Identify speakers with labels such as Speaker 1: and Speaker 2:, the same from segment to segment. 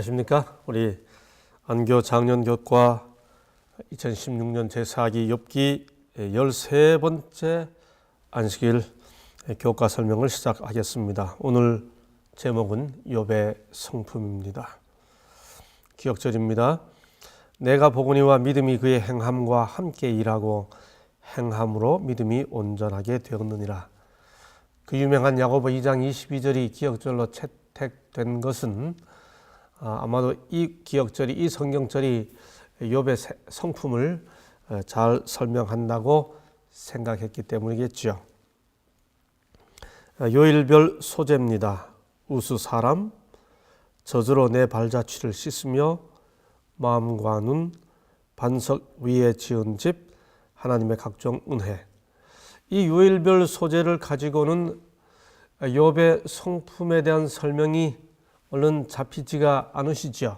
Speaker 1: 안녕하십니까. 우리 안교 작년교과 2016년 제4기 욥기 13번째 안식일 교과 설명을 시작하겠습니다. 오늘 제목은 욥의 성품입니다. 기억절입니다. 내가 보거니와 믿음이 그의 행함과 함께 일하고 행함으로 믿음이 온전하게 되었느니라. 그 유명한 야고보 2장 22절이 기억절로 채택된 것은 아마도 이 기억절이, 이 성경절이 욥의 성품을 잘 설명한다고 생각했기 때문이겠죠. 요일별 소재입니다. 우수 사람, 젖으로 내 발자취를 씻으며 마음과 눈, 반석 위에 지은 집, 하나님의 각종 은혜. 이 요일별 소재를 가지고는 욥의 성품에 대한 설명이 얼른 잡히지가 않으시죠.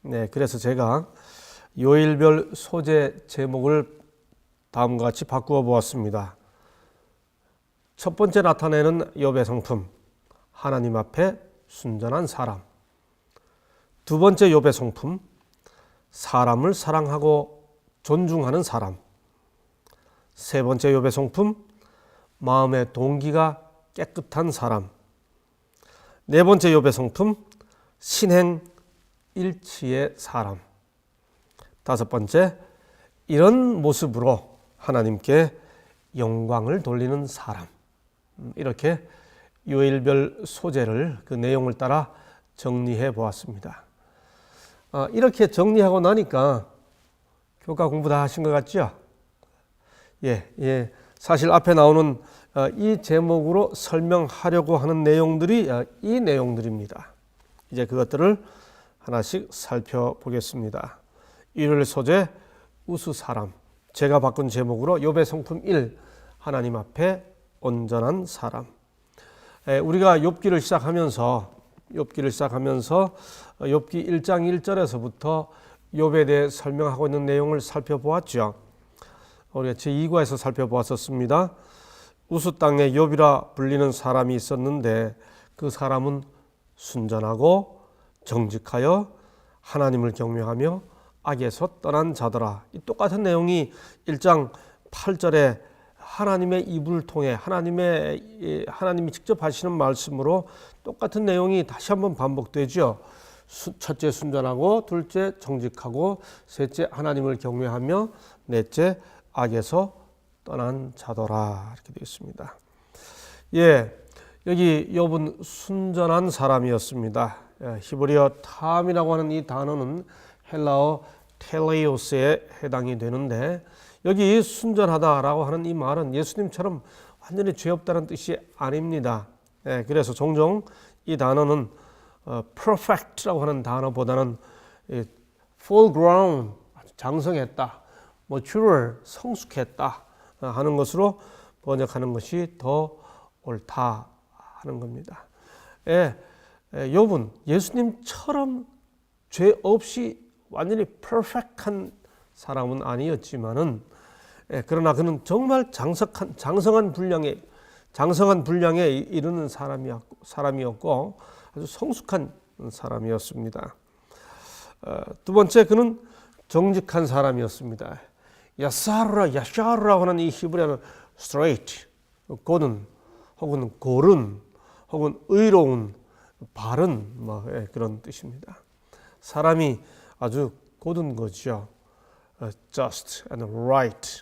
Speaker 1: 네, 그래서 제가 요일별 소재 제목을 다음과 같이 바꾸어 보았습니다. 첫 번째 나타내는 욥의 성품, 하나님 앞에 순전한 사람. 두 번째 욥의 성품, 사람을 사랑하고 존중하는 사람. 세 번째 욥의 성품, 마음의 동기가 깨끗한 사람. 네 번째 욥의 성품, 신행 일치의 사람. 다섯 번째, 이런 모습으로 하나님께 영광을 돌리는 사람. 이렇게 요일별 소재를 그 내용을 따라 정리해 보았습니다. 이렇게 정리하고 나니까 교과 공부 다 하신 것 같죠? 예. 사실 앞에 나오는 이 제목으로 설명하려고 하는 내용들이 이 내용들입니다. 이제 그것들을 하나씩 살펴보겠습니다. 일요일 소재, 우수 사람. 제가 바꾼 제목으로 욥의 성품 1, 하나님 앞에 온전한 사람. 우리가 욥기를 시작하면서 욥기 1장 1절에서부터 욥에 대해 설명하고 있는 내용을 살펴보았죠. 우리가 제2과에서 살펴보았었습니다. 우수 땅에 욥이라 불리는 사람이 있었는데 그 사람은 순전하고 정직하여 하나님을 경외하며 악에서 떠난 자더라. 이 똑같은 내용이 1장 8절에 하나님의 입을 통해 하나님이 직접 하시는 말씀으로 똑같은 내용이 다시 한번 반복되죠. 첫째 순전하고, 둘째 정직하고, 셋째 하나님을 경외하며, 넷째 악에서 떠난 자더라. 이렇게 되어 있습니다. 여기 욥은 순전한 사람이었습니다. 히브리어 탐이라고 하는 이 단어는 헬라어 텔레오스에 해당이 되는데, 여기 순전하다라고 하는 이 말은 예수님처럼 완전히 죄 없다는 뜻이 아닙니다. 그래서 종종 이 단어는 perfect라고 하는 단어보다는 full grown, 장성했다, mature, 성숙했다 하는 것으로 번역하는 것이 더 옳다 하는 겁니다. 욥은 예수님처럼 죄 없이 완전히 퍼펙트한 사람은 아니었지만은, 그러나 그는 정말 장성한 분량에 이르는 사람이었고 아주 성숙한 사람이었습니다. 두 번째, 그는 정직한 사람이었습니다. 야샤르라고 하는 이 히브리어는 straight, 고든, 혹은 고른, 혹은 의로운, 바른 그런 뜻입니다. 사람이 아주 고든 거죠. just and right,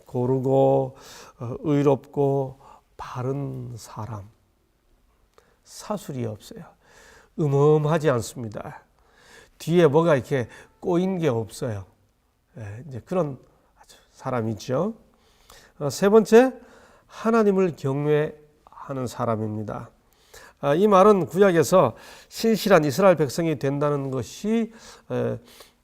Speaker 1: 고르고 의롭고 바른 사람. 사술이 없어요. 음험하지 않습니다. 뒤에 뭐가 이렇게 꼬인 게 없어요. 이제 그런 사람이죠. 세 번째, 하나님을 경외하는 사람입니다. 이 말은 구약에서 신실한 이스라엘 백성이 된다는 것이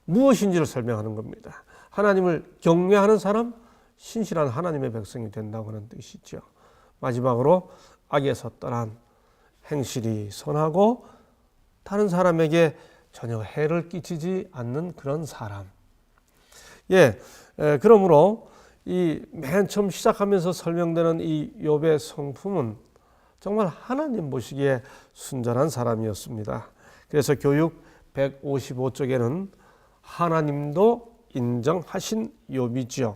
Speaker 1: 무엇인지를 설명하는 겁니다. 하나님을 경외하는 사람, 신실한 하나님의 백성이 된다고 하는 뜻이죠. 마지막으로 악에서 떠난, 행실이 선하고 다른 사람에게 전혀 해를 끼치지 않는 그런 사람. 그러므로 이 맨 처음 시작하면서 설명되는 이 욥의 성품은 정말 하나님 보시기에 순전한 사람이었습니다. 그래서 교육 155쪽에는 하나님도 인정하신 욥이지요.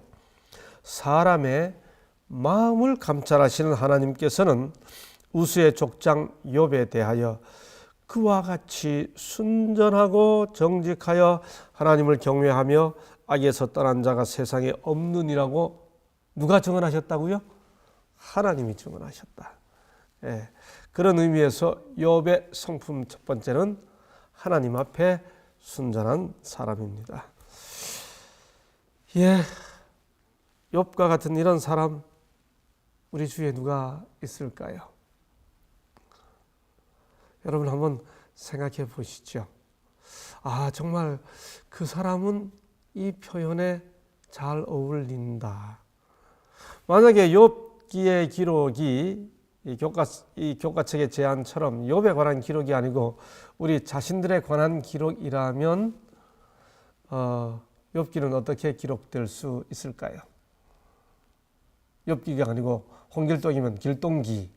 Speaker 1: 사람의 마음을 감찰하시는 하나님께서는 우스의 족장 욥에 대하여 그와 같이 순전하고 정직하여 하나님을 경외하며 악에서 떠난 자가 세상에 없느니라고 누가 증언하셨다고요? 하나님이 증언하셨다. 예, 그런 의미에서 욥의 성품 첫 번째는 하나님 앞에 순전한 사람입니다. 예, 욥과 같은 이런 사람 우리 주위에 누가 있을까요? 여러분 한번 생각해 보시죠. 정말 그 사람은 이 표현에 잘 어울린다. 만약에 욥기의 기록이 이 교과책의 제안처럼 욥에 관한 기록이 아니고 우리 자신들에 관한 기록이라면 욥기는 어떻게 기록될 수 있을까요? 욥기가 아니고 홍길동이면 길동기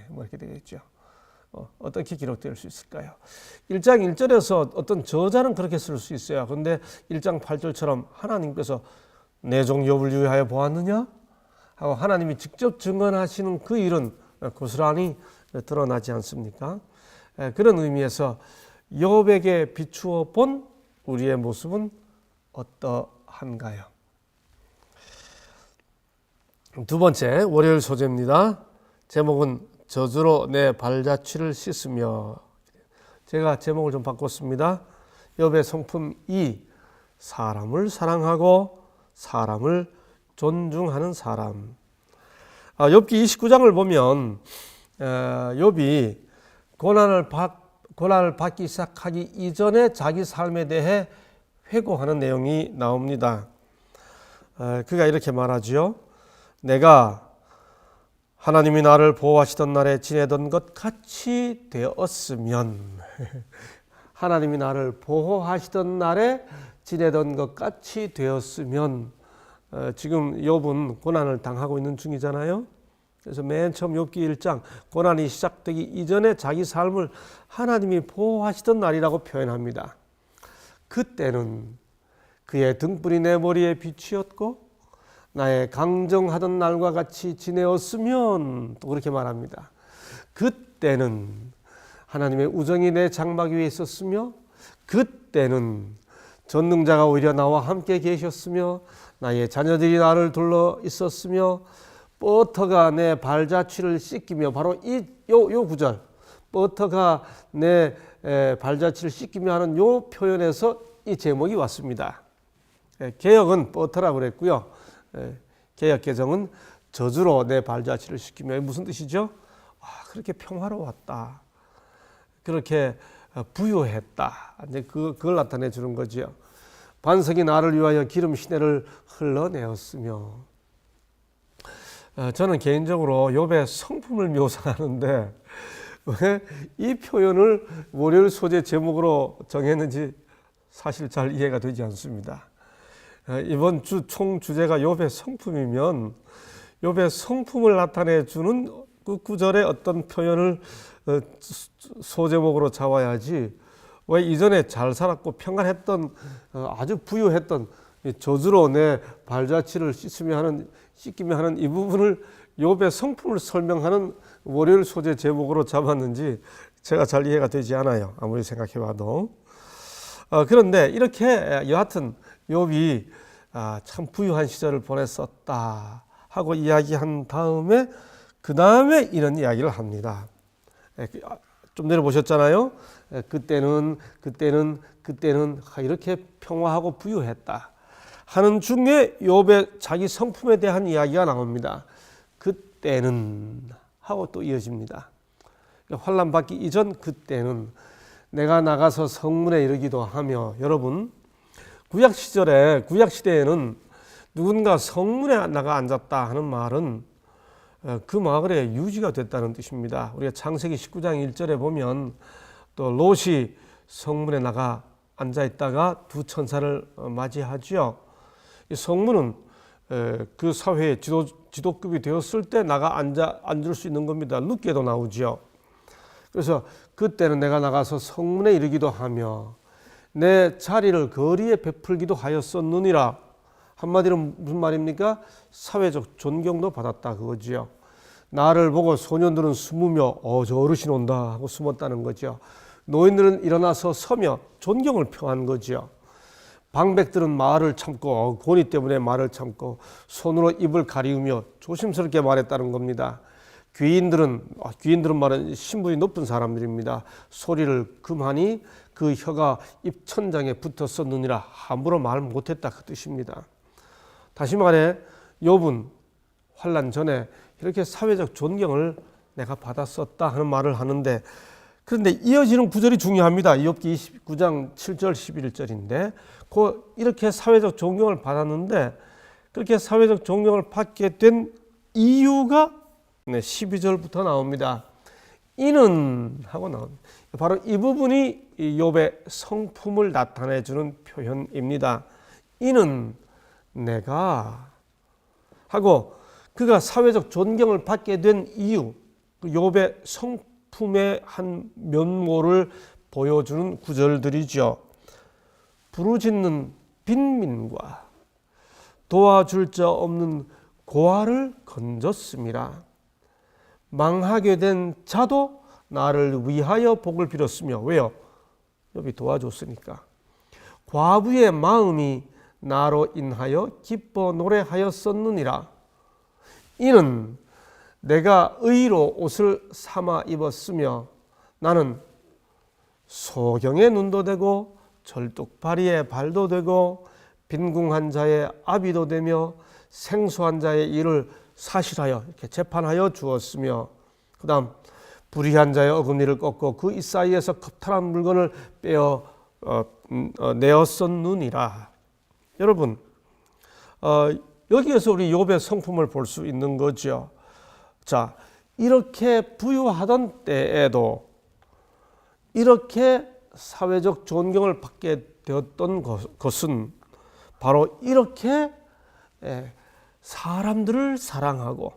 Speaker 1: 뭐 이렇게 되겠죠. 어떻게 기록될 수 있을까요? 1장 1절에서 어떤 저자는 그렇게 쓸 수 있어요. 그런데 1장 8절처럼 하나님께서 내 종 욥을 위하여 보았느냐? 하고 하나님이 직접 증언하시는 그 일은 고스란히 드러나지 않습니까? 그런 의미에서 욥에게 비추어 본 우리의 모습은 어떠한가요? 두 번째 월요일 소재입니다. 제목은 저주로 내 발자취를 씻으며. 제가 제목을 좀 바꿨습니다. 욥의 성품 2, 사람을 사랑하고 사람을 존중하는 사람. 욥기 29장을 보면 욥이 고난을 받기 시작하기 이전에 자기 삶에 대해 회고하는 내용이 나옵니다. 그가 이렇게 말하지요. 내가 하나님이 나를 보호하시던 날에 지내던 것 같이 되었으면 하나님이 나를 보호하시던 날에 지내던 것 같이 되었으면 지금 욥은 고난을 당하고 있는 중이잖아요. 그래서 맨 처음 욥기 1장 고난이 시작되기 이전에 자기 삶을 하나님이 보호하시던 날이라고 표현합니다. 그때는 그의 등불이 내 머리에 빛이었고 나의 강정하던 날과 같이 지내었으면 또 그렇게 말합니다. 그때는 하나님의 우정이 내 장막 위에 있었으며 그때는 전능자가 오히려 나와 함께 계셨으며 나의 자녀들이 나를 둘러 있었으며 버터가 내 발자취를 씻기며 바로 요 구절 버터가 내 발자취를 씻기며 하는 요 표현에서 이 제목이 왔습니다. 개역은 버터라고 그랬고요. 개역 개정은 저주로 내 발자취를 씻기며 무슨 뜻이죠? 그렇게 평화로웠다. 그렇게 부유했다. 이제 그걸 나타내 주는 거죠. 반석이 나를 위하여 기름 시내를 흘러내었으며. 저는 개인적으로 욥의 성품을 묘사하는데 왜 이 표현을 월요일 소재 제목으로 정했는지 사실 잘 이해가 되지 않습니다. 이번 주 총 주제가 욥의 성품이면 욥의 성품을 나타내 주는 그 구절의 어떤 표현을 소제목으로 잡아야지 왜 이전에 잘 살았고 평안했던 아주 부유했던 저주로 내 발자취를 씻기며 하는 이 부분을 욥의 성품을 설명하는 월요일 소재 제목으로 잡았는지 제가 잘 이해가 되지 않아요. 아무리 생각해봐도. 그런데 이렇게 여하튼 욥이 참 부유한 시절을 보냈었다 하고 이야기한 다음에 그 다음에 이런 이야기를 합니다. 좀 내려보셨잖아요. 그때는 이렇게 평화하고 부유했다 하는 중에 욥의 자기 성품에 대한 이야기가 나옵니다. 그때는 하고 또 이어집니다. 환난 받기 이전 그때는 내가 나가서 성문에 이르기도 하며. 여러분 구약 시대에는 누군가 성문에 나가 앉았다 하는 말은 그 마을에 유지가 됐다는 뜻입니다. 우리가 창세기 19장 1절에 보면 또 롯이 성문에 나가 앉아 있다가 두 천사를 맞이하죠. 이 성문은 그 사회의 지도급이 되었을 때 나가 앉을 수 있는 겁니다. 룻게도 나오죠. 그래서 그때는 내가 나가서 성문에 이르기도 하며 내 자리를 거리에 베풀기도 하였었느니라. 한마디로 무슨 말입니까? 사회적 존경도 받았다 그거지요. 나를 보고 소년들은 숨으며 저 어르신 온다 하고 숨었다는 거죠. 노인들은 일어나서 서며 존경을 표한 거죠. 방백들은 말을 참고 권위 때문에 말을 참고 손으로 입을 가리우며 조심스럽게 말했다는 겁니다. 귀인들은 말은 신분이 높은 사람들입니다. 소리를 금하니 그 혀가 입천장에 붙었었느니라. 함부로 말 못했다 그 뜻입니다. 다시 말해 욥은 환난 전에 이렇게 사회적 존경을 내가 받았었다 하는 말을 하는데, 그런데 이어지는 구절이 중요합니다. 욥기 29장 7절 11절인데 이렇게 사회적 존경을 받았는데 그렇게 사회적 존경을 받게 된 이유가 12절부터 나옵니다. 이는 하고 나옵니다. 바로 이 부분이 욥의 성품을 나타내주는 표현입니다. 이는 내가 하고 그가 사회적 존경을 받게 된 이유, 욥의 성품의 한 면모를 보여주는 구절들이죠. 부르짖는 빈민과 도와줄 자 없는 고아를 건졌습니다. 망하게 된 자도 나를 위하여 복을 빌었으며, 왜요? 욥이 도와줬으니까. 과부의 마음이 나로 인하여 기뻐 노래하였었느니라. 이는 내가 의로 옷을 삼아 입었으며 나는 소경의 눈도 되고 절뚝발이의 발도 되고 빈궁한 자의 아비도 되며 생소한 자의 일을 사실하여 이렇게 재판하여 주었으며, 그 다음 불의한 자의 어금니를 꺾고 그 이 사이에서 겁탈한 물건을 빼어 내었었느니라. 여러분, 여기에서 우리 욥의 성품을 볼 수 있는 거죠. 자, 이렇게 부유하던 때에도 이렇게 사회적 존경을 받게 되었던 것은 바로 이렇게 사람들을 사랑하고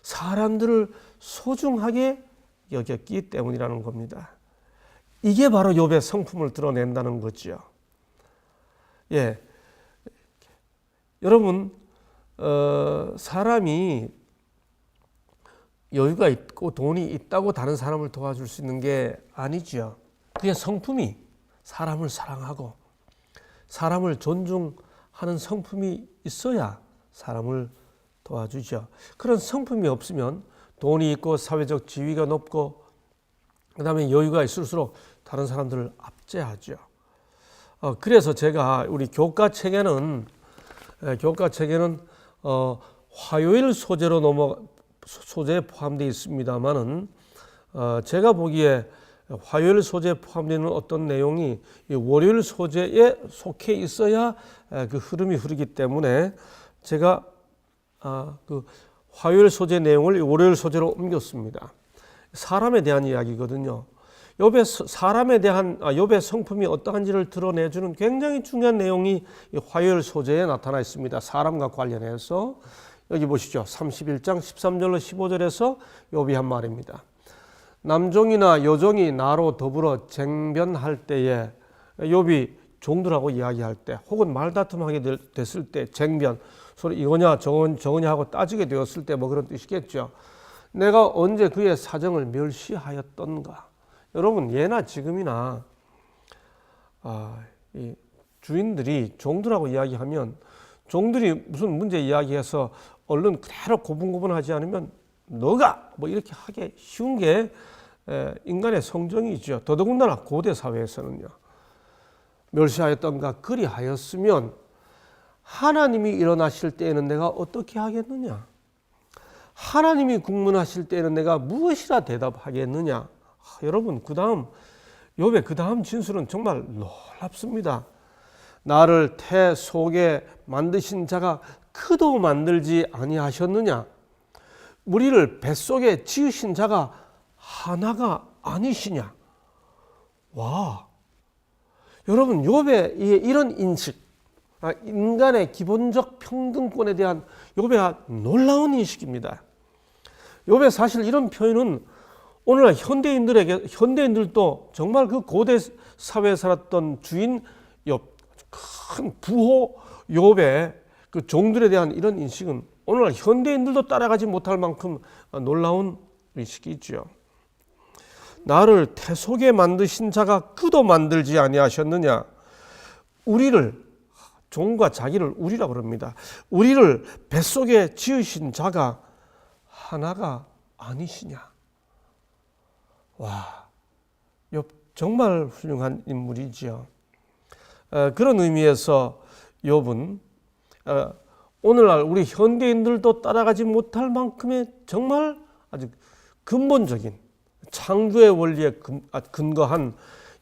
Speaker 1: 사람들을 소중하게 여겼기 때문이라는 겁니다. 이게 바로 욥의 성품을 드러낸다는 거죠. 예, 여러분, 사람이 여유가 있고 돈이 있다고 다른 사람을 도와줄 수 있는 게 아니죠. 그의 성품이 사람을 사랑하고 사람을 존중하는 성품이 있어야 사람을 도와주죠. 그런 성품이 없으면 돈이 있고 사회적 지위가 높고 그 다음에 여유가 있을수록 다른 사람들을 압제하죠. 그래서 제가 우리 교과책에는 화요일 소재에 포함되어 있습니다만은 제가 보기에 화요일 소재에 포함되는 어떤 내용이 월요일 소재에 속해 있어야 그 흐름이 흐르기 때문에 제가 그 화요일 소재 내용을 월요일 소재로 옮겼습니다. 사람에 대한 이야기거든요. 욥의 성품이 어떠한지를 드러내주는 굉장히 중요한 내용이 화요일 소재에 나타나 있습니다. 사람과 관련해서 여기 보시죠. 31장 13절로 15절에서 욥이 한 말입니다. 남종이나 여종이 나로 더불어 쟁변할 때에, 욥이 종들하고 이야기할 때 혹은 말다툼하게 됐을 때 쟁변, 서로 이거냐 저거냐 하고 따지게 되었을 때 뭐 그런 뜻이겠죠. 내가 언제 그의 사정을 멸시하였던가. 여러분, 예나 지금이나 이 주인들이 종들하고 이야기하면 종들이 무슨 문제 이야기해서 얼른 그대로 고분고분하지 않으면 너가 뭐 이렇게 하기 쉬운 게 인간의 성정이죠. 더더군다나 고대 사회에서는요. 멸시하였던가 그리하였으면 하나님이 일어나실 때에는 내가 어떻게 하겠느냐? 하나님이 국문하실 때에는 내가 무엇이라 대답하겠느냐? 여러분, 욥의 그 다음 진술은 정말 놀랍습니다. 나를 태 속에 만드신 자가 그도 만들지 아니하셨느냐? 우리를 뱃속에 지으신 자가 하나가 아니시냐? 와, 여러분, 욥의 이런 인식, 인간의 기본적 평등권에 대한 욥의 놀라운 인식입니다. 욥의 사실 이런 표현은 오늘날 현대인들도 정말 그 고대 사회에 살았던 주인 욥, 큰 부호 욥의 그 종들에 대한 이런 인식은 오늘날 현대인들도 따라가지 못할 만큼 놀라운 인식이 있죠. 나를 태 속에 만드신 자가 그도 만들지 아니하셨느냐. 우리를, 종과 자기를 우리라고 그럽니다. 우리를 뱃속에 지으신 자가 하나가 아니시냐. 와, 욥 정말 훌륭한 인물이지요. 그런 의미에서 욥은 오늘날 우리 현대인들도 따라가지 못할 만큼의 정말 아주 근본적인 창조의 원리에 근거한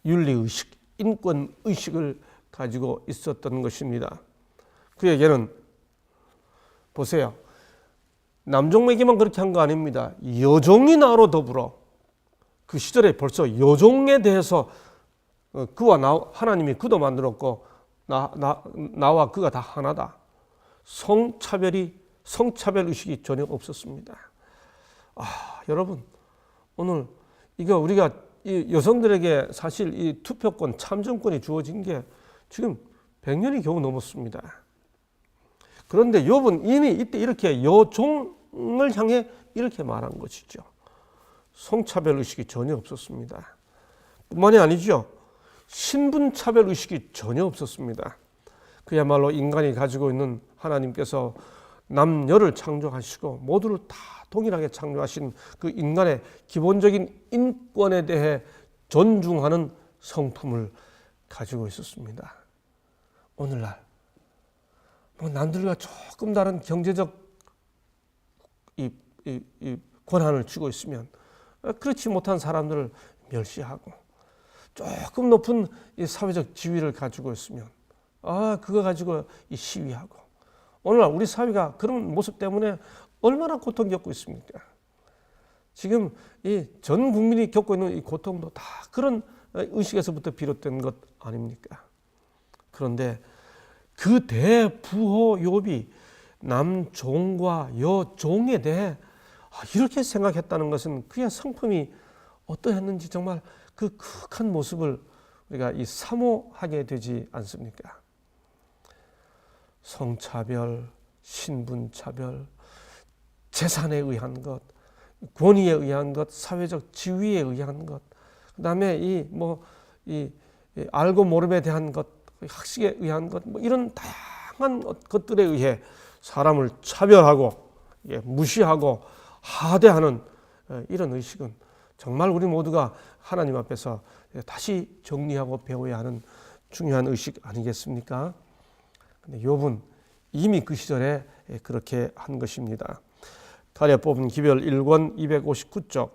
Speaker 1: 윤리의식, 인권의식을 가지고 있었던 것입니다. 그에게는 보세요. 남종에게만 그렇게 한 거 아닙니다. 여종이 나로 더불어 그 시절에 벌써 여종에 대해서 그와 하나님이 그도 만들었고 나와 그가 다 하나다. 성차별 의식이 전혀 없었습니다. 여러분, 오늘 이거 우리가 이 여성들에게 사실 이 투표권, 참정권이 주어진 게 지금 100년이 겨우 넘었습니다. 그런데 욥은 이미 이때 이렇게 여종을 향해 이렇게 말한 것이죠. 성차별 의식이 전혀 없었습니다. 뿐만이 아니죠. 신분차별 의식이 전혀 없었습니다. 그야말로 인간이 가지고 있는 하나님께서 남녀를 창조하시고 모두를 다 동일하게 창조하신 그 인간의 기본적인 인권에 대해 존중하는 성품을 가지고 있었습니다. 오늘날 남들과 조금 다른 경제적 이 권한을 쥐고 있으면 그렇지 못한 사람들을 멸시하고 조금 높은 이 사회적 지위를 가지고 있으면 그거 가지고 이 시위하고 오늘날 우리 사회가 그런 모습 때문에 얼마나 고통 겪고 있습니까? 지금 이 전 국민이 겪고 있는 이 고통도 다 그런 의식에서부터 비롯된 것 아닙니까? 그런데 그 대부호 욥이 남종과 여종에 대해 이렇게 생각했다는 것은 그의 성품이 어떠했는지 정말 그 극한 모습을 우리가 이 사모하게 되지 않습니까? 성차별, 신분차별, 재산에 의한 것, 권위에 의한 것, 사회적 지위에 의한 것, 그다음에 이 알고 모름에 대한 것, 학식에 의한 것, 이런 다양한 것들에 의해 사람을 차별하고 무시하고 하대하는 이런 의식은 정말 우리 모두가 하나님 앞에서 다시 정리하고 배워야 하는 중요한 의식 아니겠습니까? 근데 욥은 이미 그 시절에 그렇게 한 것입니다. 달에 뽑은 기별 1권 259쪽.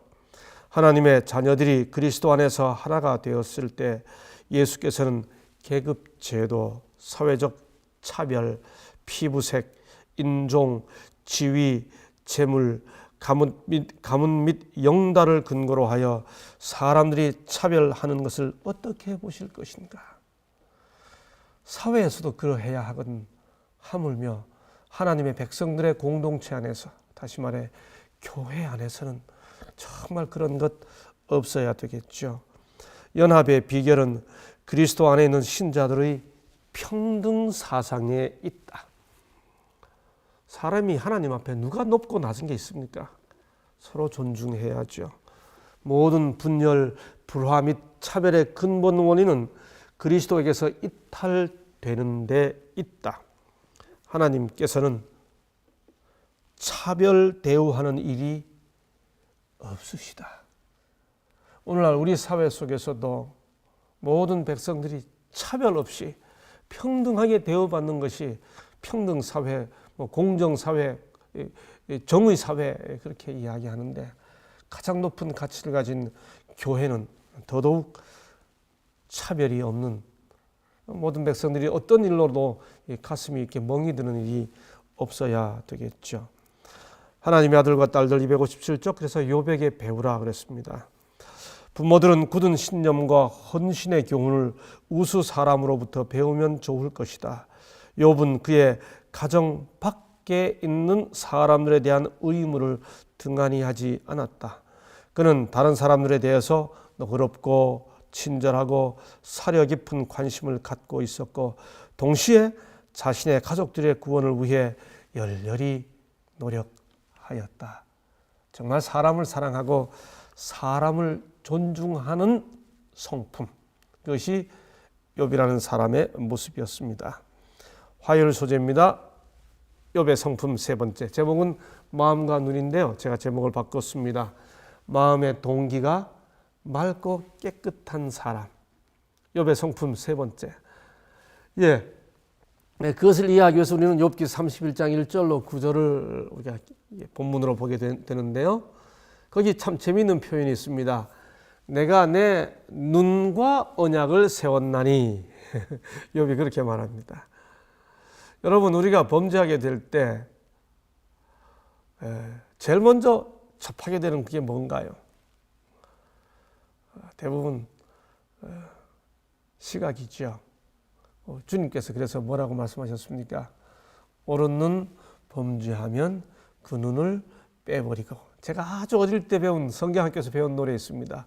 Speaker 1: 하나님의 자녀들이 그리스도 안에서 하나가 되었을 때 예수께서는 계급 제도, 사회적 차별, 피부색, 인종, 지위, 재물, 가문 및 영달을 근거로 하여 사람들이 차별하는 것을 어떻게 보실 것인가? 사회에서도 그러해야 하거든. 하물며 하나님의 백성들의 공동체 안에서, 다시 말해 교회 안에서는 정말 그런 것 없어야 되겠죠. 연합의 비결은 그리스도 안에 있는 신자들의 평등 사상에 있다. 사람이 하나님 앞에 누가 높고 낮은 게 있습니까? 서로 존중해야죠. 모든 분열, 불화 및 차별의 근본 원인은 그리스도에게서 이탈되는 데 있다. 하나님께서는 차별 대우하는 일이 없으시다. 오늘날 우리 사회 속에서도 모든 백성들이 차별 없이 평등하게 대우받는 것이 평등사회, 공정사회, 정의사회 그렇게 이야기하는데 가장 높은 가치를 가진 교회는 더더욱 차별이 없는 모든 백성들이 어떤 일로도 가슴이 이렇게 멍이 드는 일이 없어야 되겠죠. 하나님의 아들과 딸들 257쪽 그래서 욥에게 배우라 그랬습니다. 부모들은 굳은 신념과 헌신의 교훈을 우수 사람으로부터 배우면 좋을 것이다. 욥은 그의 가정 밖에 있는 사람들에 대한 의무를 등한히 하지 않았다. 그는 다른 사람들에 대해서 너그럽고 친절하고 사려 깊은 관심을 갖고 있었고 동시에 자신의 가족들의 구원을 위해 열렬히 노력하였다. 정말 사람을 사랑하고 사람을 존중하는 성품, 그것이 욥이라는 사람의 모습이었습니다. 화요일 소재입니다. 욥의 성품 세 번째, 제목은 마음과 눈인데요. 제가 제목을 바꿨습니다. 마음의 동기가 맑고 깨끗한 사람. 욥의 성품 세 번째. 그것을 이해하기 위해서 우리는 욥기 31장 1절로 9절을 우리가 본문으로 보게 되는데요. 거기 참 재미있는 표현이 있습니다. 내가 내 눈과 언약을 세웠나니. 욥이 그렇게 말합니다. 여러분, 우리가 범죄하게 될 때 제일 먼저 접하게 되는 그게 뭔가요? 대부분 시각이죠. 주님께서 그래서 뭐라고 말씀하셨습니까? 오른 눈 범죄하면 그 눈을 빼버리고. 제가 아주 어릴 때 배운 성경학교에서 배운 노래 있습니다.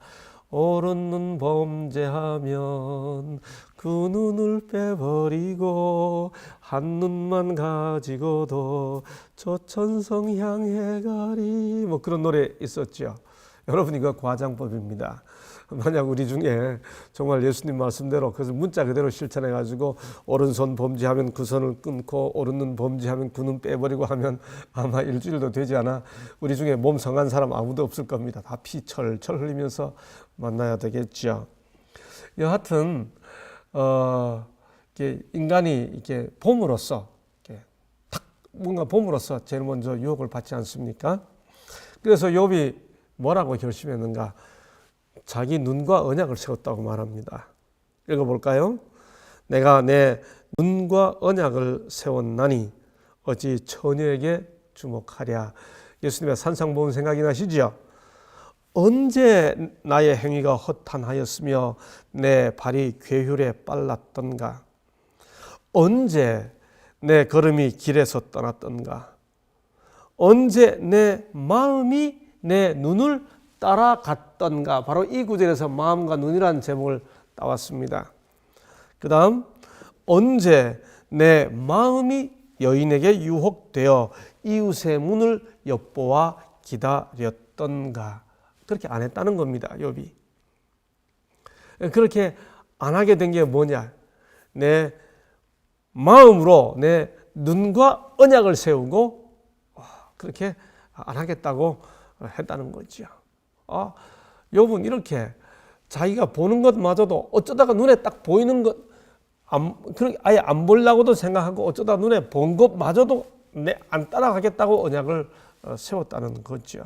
Speaker 1: 오른 눈 범죄하면 그 눈을 빼버리고 한 눈만 가지고도 저 천성 향해 가리. 뭐 그런 노래 있었죠. 여러분, 이거 과장법입니다. 만약 우리 중에 정말 예수님 말씀대로 그래서 문자 그대로 실천해 가지고 오른손 범죄하면 그 손을 끊고 오른눈 범죄하면 그 눈 빼버리고 하면 아마 일주일도 되지 않아 우리 중에 몸 성한 사람 아무도 없을 겁니다. 다 피 철철 흘리면서 만나야 되겠죠. 여하튼 인간이 이렇게 봄으로써 탁 뭔가 봄으로써 제일 먼저 유혹을 받지 않습니까? 그래서 욥이 뭐라고 결심했는가? 자기 눈과 언약을 세웠다고 말합니다. 읽어볼까요? 내가 내 눈과 언약을 세웠나니 어찌 처녀에게 주목하랴. 예수님의 산상보훈 생각이 나시죠? 언제 나의 행위가 허탄하였으며 내 발이 괴휼에 빨랐던가? 언제 내 걸음이 길에서 떠났던가? 언제 내 마음이 내 눈을 따라갔던가? 바로 이 구절에서 마음과 눈이라는 제목을 따왔습니다. 그 다음, 언제 내 마음이 여인에게 유혹되어 이웃의 문을 엿보아 기다렸던가? 그렇게 안 했다는 겁니다. 욥이. 그렇게 안 하게 된 게 뭐냐? 내 마음으로 내 눈과 언약을 세우고 그렇게 안 하겠다고 했다는 거죠. 욥은 이렇게 자기가 보는 것마저도 어쩌다가 눈에 딱 보이는 것 아예 안 보려고도 생각하고 어쩌다 눈에 본 것마저도 안 따라가겠다고 언약을 세웠다는 거죠.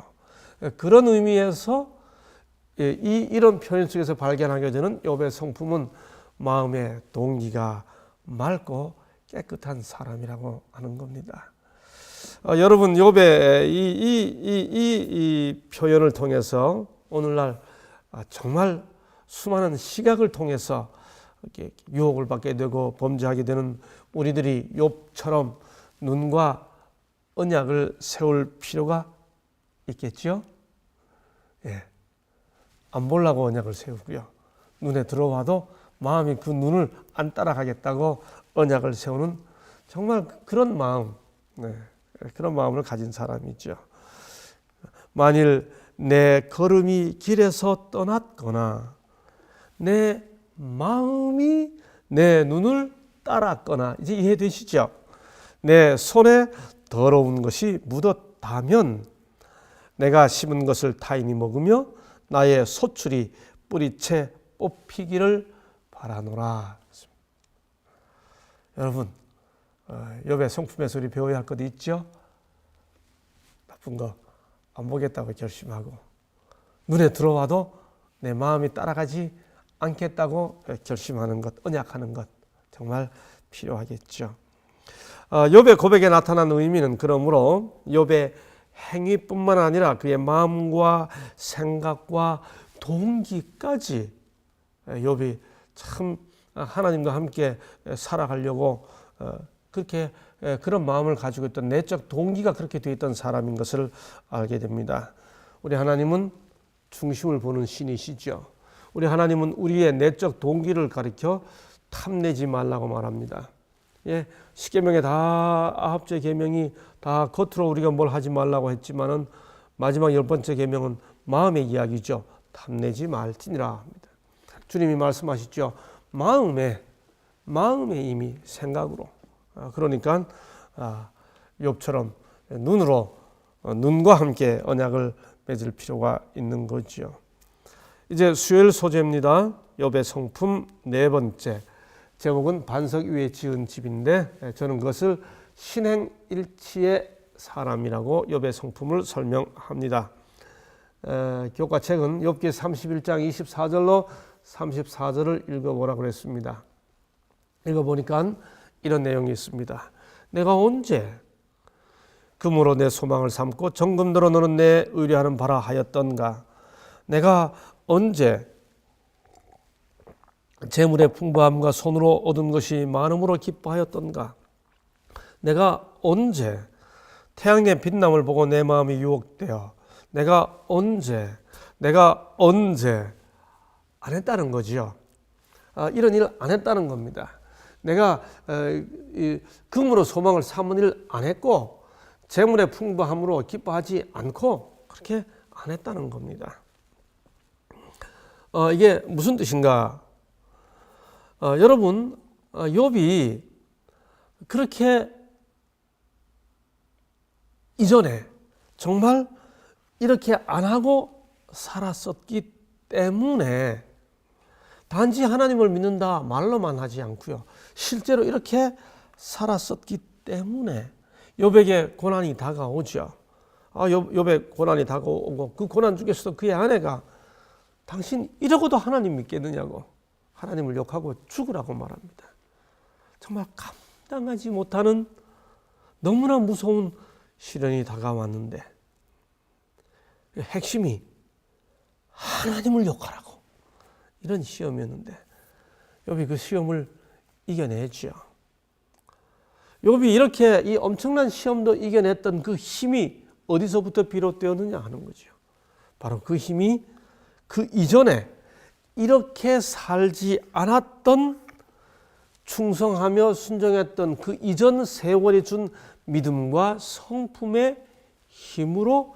Speaker 1: 그런 의미에서 이런 표현 속에서 발견하게 되는 욥의 성품은 마음의 동기가 맑고 깨끗한 사람이라고 하는 겁니다. 여러분, 욥의 이 표현을 통해서 오늘날 정말 수많은 시각을 통해서 이렇게 유혹을 받게 되고 범죄하게 되는 우리들이 욥처럼 눈과 언약을 세울 필요가 있겠죠? 안 보려고 언약을 세우고요. 눈에 들어와도 마음이 그 눈을 안 따라가겠다고 언약을 세우는 정말 그런 마음, 그런 마음을 가진 사람이죠. 만일 내 걸음이 길에서 떠났거나 내 마음이 내 눈을 따랐거나, 이제 이해되시죠? 내 손에 더러운 것이 묻었다면 내가 심은 것을 타인이 먹으며 나의 소출이 뿌리채 뽑히기를 바라노라. 여러분, 욥의 성품에서 우리 배워야 할 것도 있죠? 나쁜 거 안 보겠다고 결심하고 눈에 들어와도 내 마음이 따라가지 않겠다고 결심하는 것, 언약하는 것 정말 필요하겠죠. 욥의 고백에 나타난 의미는 그러므로 욥의 행위뿐만 아니라 그의 마음과 생각과 동기까지 욥이 참 하나님과 함께 살아가려고 그렇게 그런 마음을 가지고 있던 내적 동기가 그렇게 되어 있던 사람인 것을 알게 됩니다. 우리 하나님은 중심을 보는 신이시죠. 우리 하나님은 우리의 내적 동기를 가리켜 탐내지 말라고 말합니다. 예, 10계명에 다 9째 계명이 다 겉으로 우리가 뭘 하지 말라고 했지만은 마지막 10번째 계명은 마음의 이야기죠. 탐내지 말지니라 합니다. 주님이 말씀하시죠. 마음에 이미 생각으로. 그러니까 욥처럼 눈과 함께 언약을 맺을 필요가 있는 거죠. 이제 수요일 소재입니다. 욥의 성품 네 번째. 제목은 반석 위에 지은 집인데 저는 그것을 신행일치의 사람이라고 욥의 성품을 설명합니다. 교과책은 욥기 31장 24절로 34절을 읽어보라고 그랬습니다. 읽어보니까 이런 내용이 있습니다. 내가 언제 금으로 내 소망을 삼고 정금으로 너는 내 의뢰하는 바라 하였던가. 내가 언제 재물의 풍부함과 손으로 얻은 것이 많음으로 기뻐하였던가. 내가 언제 태양의 빛남을 보고 내 마음이 유혹되어 내가 언제 안 했다는 거지요. 이런 일 안 했다는 겁니다. 내가 금으로 소망을 삼은 일 안 했고 재물의 풍부함으로 기뻐하지 않고 그렇게 안 했다는 겁니다. 이게 무슨 뜻인가? 여러분, 욥이 그렇게 이전에 정말 이렇게 안 하고 살았었기 때문에 단지 하나님을 믿는다 말로만 하지 않고요. 실제로 이렇게 살았었기 때문에 욥에게 고난이 다가오죠. 욥의 고난이 다가오고 그 고난 중에서도 그의 아내가 당신 이러고도 하나님 믿겠느냐고 하나님을 욕하고 죽으라고 말합니다. 정말 감당하지 못하는 너무나 무서운 시련이 다가왔는데 핵심이 하나님을 욕하라고 이런 시험이었는데 욥이 그 시험을 이겨내죠. 욥이 이렇게 이 엄청난 시험도 이겨냈던 그 힘이 어디서부터 비롯되었느냐 하는 거죠. 바로 그 힘이 그 이전에 이렇게 살지 않았던 충성하며 순종했던 그 이전 세월이 준 믿음과 성품의 힘으로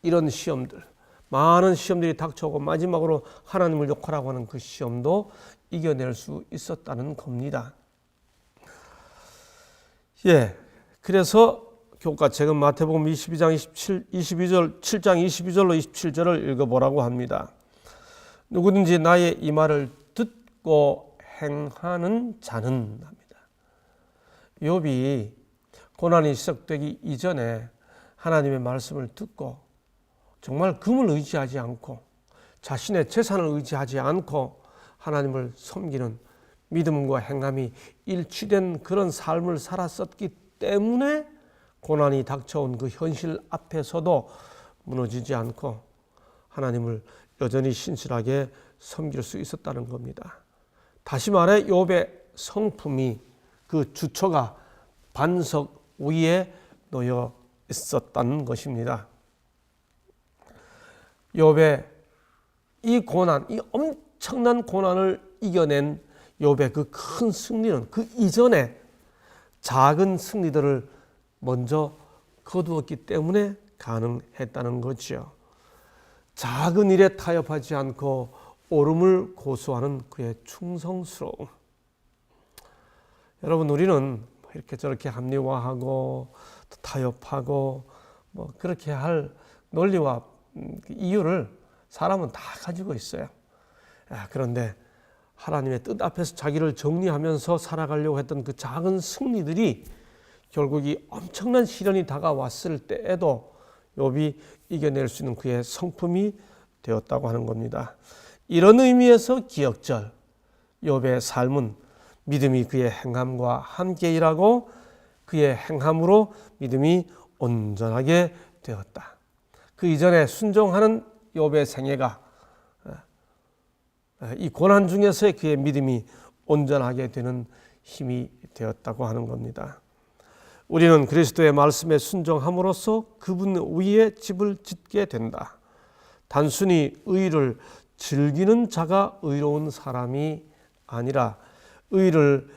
Speaker 1: 이런 시험들, 많은 시험들이 닥쳐오고 마지막으로 하나님을 욕하라고 하는 그 시험도 이겨낼 수 있었다는 겁니다. 예, 그래서 교과책은 마태복음 7장 22절로 27절을 읽어보라고 합니다. 누구든지 나의 이 말을 듣고 행하는 자는 합니다. 욥이 고난이 시작되기 이전에 하나님의 말씀을 듣고 정말 금을 의지하지 않고 자신의 재산을 의지하지 않고 하나님을 섬기는 믿음과 행함이 일치된 그런 삶을 살았었기 때문에 고난이 닥쳐온 그 현실 앞에서도 무너지지 않고 하나님을 여전히 신실하게 섬길 수 있었다는 겁니다. 다시 말해 욥의 성품이 그 주처가 반석 위에 놓여 있었다는 것입니다. 욥의 이 고난, 이 엄청난 고난을 이겨낸 욥의 그 큰 승리는 그 이전에 작은 승리들을 먼저 거두었기 때문에 가능했다는 거죠. 작은 일에 타협하지 않고 옳음을 고수하는 그의 충성스러움. 여러분, 우리는 이렇게 저렇게 합리화하고 타협하고 그렇게 할 논리와 이유를 사람은 다 가지고 있어요. 그런데 하나님의 뜻 앞에서 자기를 정리하면서 살아가려고 했던 그 작은 승리들이 결국 이 엄청난 시련이 다가왔을 때에도 욥이 이겨낼 수 있는 그의 성품이 되었다고 하는 겁니다. 이런 의미에서 기억절, 욥의 삶은 믿음이 그의 행함과 함께 일하고 그의 행함으로 믿음이 온전하게 되었다. 그 이전에 순종하는 욥의 생애가 이 고난 중에서의 그의 믿음이 온전하게 되는 힘이 되었다고 하는 겁니다. 우리는 그리스도의 말씀에 순종함으로써 그분 위에 집을 짓게 된다. 단순히 의를 즐기는 자가 의로운 사람이 아니라 의를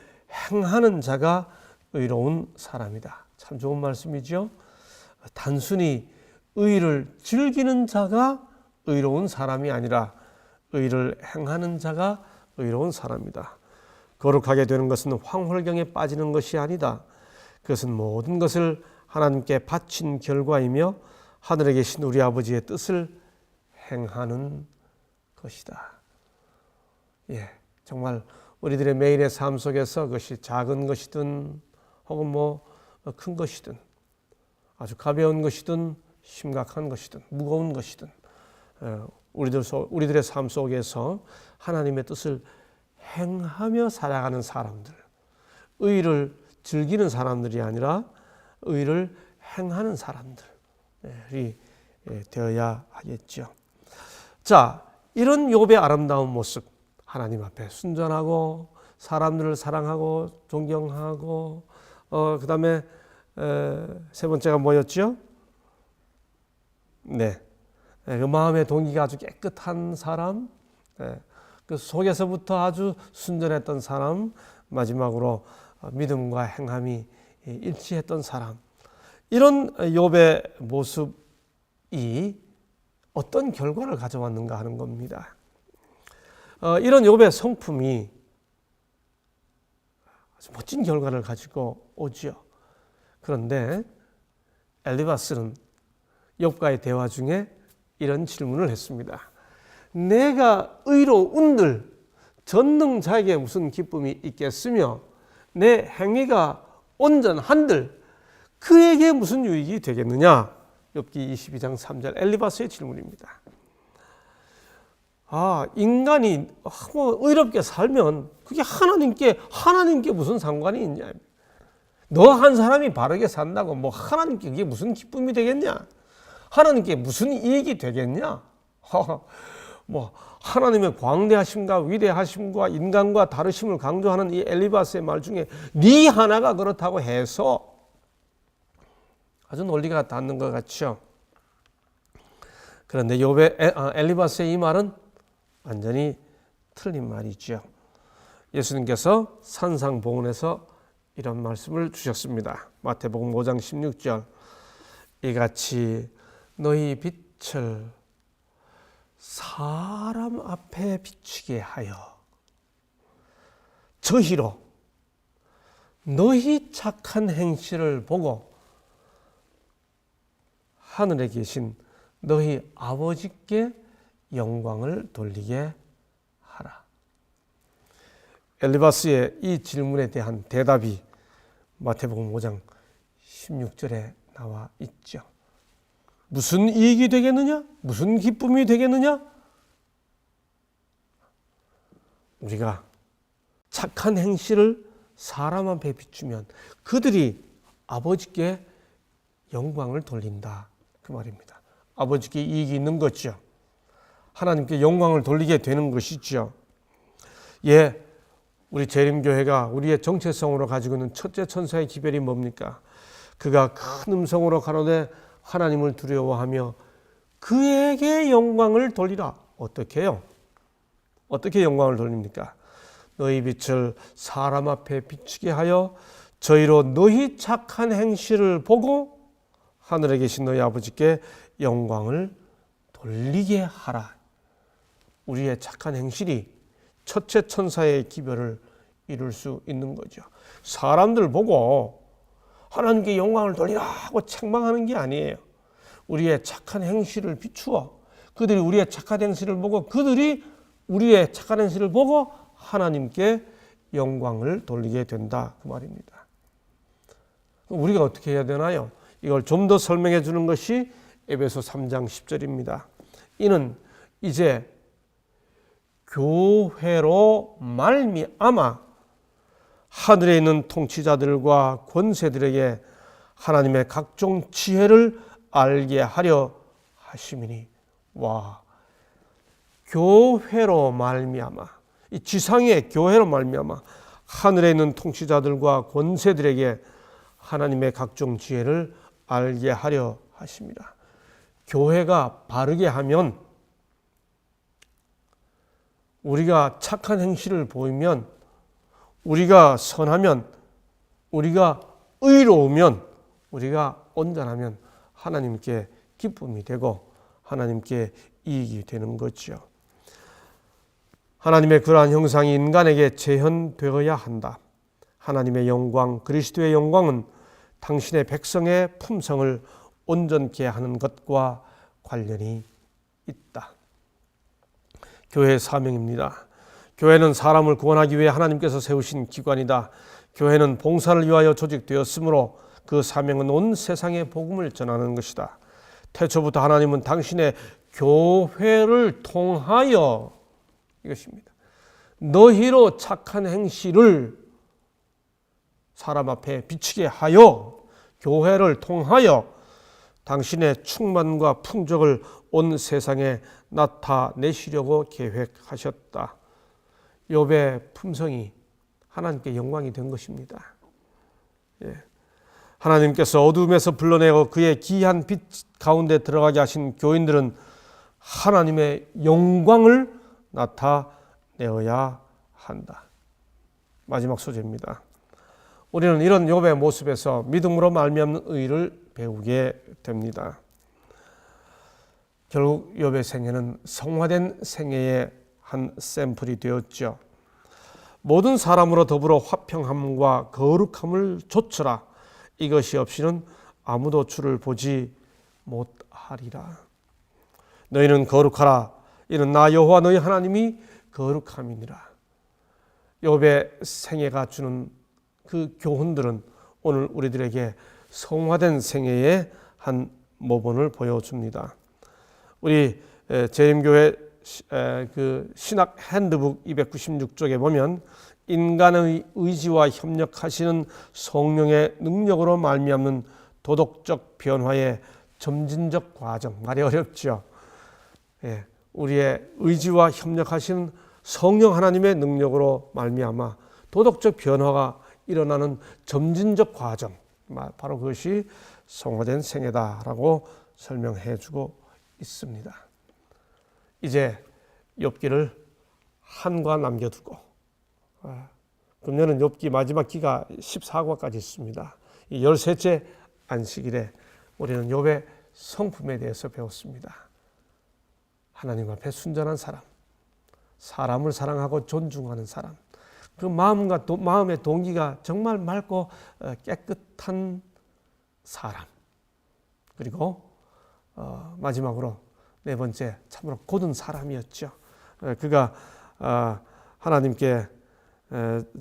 Speaker 1: 행하는 자가 의로운 사람이다. 참 좋은 말씀이죠. 단순히 의를 즐기는 자가 의로운 사람이 아니라 의를 행하는 자가 의로운 사람이다. 거룩하게 되는 것은 황홀경에 빠지는 것이 아니다. 그것은 모든 것을 하나님께 바친 결과이며 하늘에 계신 우리 아버지의 뜻을 행하는 것이다. 정말 우리들의 매일의 삶 속에서 그것이 작은 것이든 혹은 큰 것이든 아주 가벼운 것이든 심각한 것이든 무거운 것이든 우리들의 삶 속에서 하나님의 뜻을 행하며 살아가는 사람들, 의를 즐기는 사람들이 아니라 의를 행하는 사람들이 되어야 하겠죠. 자, 이런 욥의 아름다운 모습, 하나님 앞에 순전하고 사람들을 사랑하고 존경하고 그 다음에 세 번째가 뭐였죠? 그 마음의 동기가 아주 깨끗한 사람, 그 속에서부터 아주 순전했던 사람, 마지막으로 믿음과 행함이 일치했던 사람. 이런 욥의 모습이 어떤 결과를 가져왔는가 하는 겁니다. 이런 욥의 성품이 아주 멋진 결과를 가지고 오죠. 그런데 엘리바스는 욥과의 대화 중에 이런 질문을 했습니다. 내가 의로운들 전능자에게 무슨 기쁨이 있겠으며 내 행위가 온전한들 그에게 무슨 유익이 되겠느냐? 욥기 22장 3절 엘리바스의 질문입니다. 인간이 의롭게 살면 그게 하나님께 무슨 상관이 있냐? 너 한 사람이 바르게 산다고 하나님께 그게 무슨 기쁨이 되겠냐? 하나님께 무슨 이익이 되겠냐? 하나님의 광대하심과 위대하심과 인간과 다르심을 강조하는 이 엘리바스의 말 중에 네 하나가 그렇다고 해서 아주 논리가 닿는 것 같죠. 그런데 엘리바스의 이 말은 완전히 틀린 말이죠. 예수님께서 산상보훈에서 이런 말씀을 주셨습니다. 마태복음 5장 16절 이같이 너희 빛을 사람 앞에 비추게 하여 저희로 너희 착한 행실을 보고 하늘에 계신 너희 아버지께 영광을 돌리게 하라. 엘리바스의 이 질문에 대한 대답이 마태복음 5장 16절에 나와 있죠. 무슨 이익이 되겠느냐? 무슨 기쁨이 되겠느냐? 우리가 착한 행실을 사람 앞에 비추면 그들이 아버지께 영광을 돌린다. 그 말입니다. 아버지께 이익이 있는 거죠. 하나님께 영광을 돌리게 되는 것이죠. 우리 재림교회가 우리의 정체성으로 가지고 있는 첫째 천사의 기별이 뭡니까? 그가 큰 음성으로 가로되 하나님을 두려워하며 그에게 영광을 돌리라. 어떻게 해요? 어떻게 영광을 돌립니까? 너희 빛을 사람 앞에 비추게 하여 저희로 너희 착한 행실을 보고 하늘에 계신 너희 아버지께 영광을 돌리게 하라. 우리의 착한 행실이 첫째 천사의 기별을 이룰 수 있는 거죠. 사람들 보고 하나님께 영광을 돌리라 하고 책망하는 게 아니에요. 우리의 착한 행실을 비추어 그들이 우리의 착한 행실을 보고 그들이 우리의 착한 행실을 보고 하나님께 영광을 돌리게 된다. 그 말입니다. 우리가 어떻게 해야 되나요? 이걸 좀 더 설명해 주는 것이 에베소 3장 10절입니다. 이는 이제 교회로 말미암아 하늘에 있는 통치자들과 권세들에게 하나님의 각종 지혜를 알게 하려 하심이니. 교회로 말미암아, 이 지상의 교회로 말미암아 하늘에 있는 통치자들과 권세들에게 하나님의 각종 지혜를 알게 하려 하십니다. 교회가 바르게 하면 우리가 착한 행실을 보이면, 우리가 선하면, 우리가 의로우면, 우리가 온전하면 하나님께 기쁨이 되고 하나님께 이익이 되는 거죠. 하나님의 그러한 형상이 인간에게 재현되어야 한다. 하나님의 영광, 그리스도의 영광은 당신의 백성의 품성을 온전케 하는 것과 관련이 있다. 교회의 사명입니다. 교회는 사람을 구원하기 위해 하나님께서 세우신 기관이다. 교회는 봉사를 위하여 조직되었으므로 그 사명은 온 세상에 복음을 전하는 것이다. 태초부터 하나님은 당신의 교회를 통하여 이것입니다. 너희로 착한 행실을 사람 앞에 비치게 하여 교회를 통하여 당신의 충만과 풍족을 온 세상에 나타내시려고 계획하셨다. 욥의 품성이 하나님께 영광이 된 것입니다. 하나님께서 어둠에서 불러내고 그의 귀한 빛 가운데 들어가게 하신 교인들은 하나님의 영광을 나타내어야 한다. 마지막 소재입니다. 우리는 이런 욥의 모습에서 믿음으로 말미암는 의를 배우게 됩니다. 결국 욥의 생애는 성화된 생애의 한 샘플이 되었죠. 모든 사람으로 더불어 화평함과 거룩함을 좇으라. 이것이 없이는 아무도 주를 보지 못하리라. 너희는 거룩하라. 이는 나 여호와 너희 하나님이 거룩함이니라. 욥의 생애가 주는 그 교훈들은 오늘 우리들에게 성화된 생애의 한 모본을 보여줍니다. 우리 재림교회 그 신학 핸드북 296쪽에 보면 인간의 의지와 협력하시는 성령의 능력으로 말미암는 도덕적 변화의 점진적 과정, 말이 어렵죠. 우리의 의지와 협력하시는 성령 하나님의 능력으로 말미암아 도덕적 변화가 일어나는 점진적 과정, 바로 그것이 성화된 생애다라고 설명해 주고 있습니다. 이제 욥기를 한과 남겨두고, 금년은 욥기 마지막 기가 14과까지 있습니다. 이 13째 안식일에 우리는 욥의 성품에 대해서 배웠습니다. 하나님 앞에 순전한 사람, 사람을 사랑하고 존중하는 사람, 그 마음의 동기가 정말 맑고 깨끗한 사람, 그리고 마지막으로 네 번째 참으로 곧은 사람이었죠. 그가 하나님께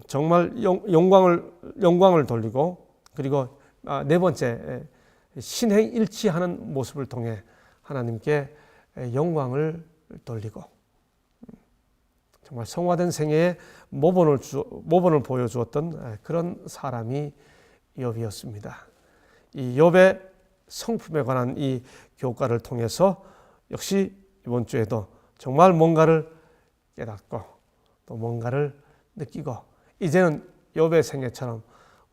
Speaker 1: 정말 영광을 돌리고, 그리고 네 번째 신행일치하는 모습을 통해 하나님께 영광을 돌리고, 정말 성화된 생애의 모본을 보여주었던 그런 사람이 욥이었습니다. 이 욥의 성품에 관한 이 교과를 통해서 역시 이번 주에도 정말 뭔가를 깨닫고 또 뭔가를 느끼고, 이제는 욥의 생애처럼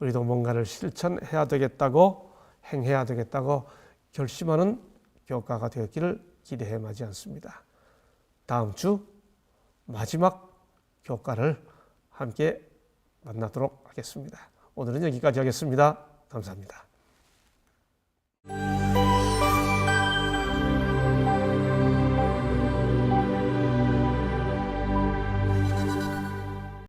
Speaker 1: 우리도 뭔가를 실천해야 되겠다고, 행해야 되겠다고 결심하는 교과가 되었기를 기대해 마지 않습니다. 다음 주 마지막 교과를 함께 만나도록 하겠습니다. 오늘은 여기까지 하겠습니다. 감사합니다.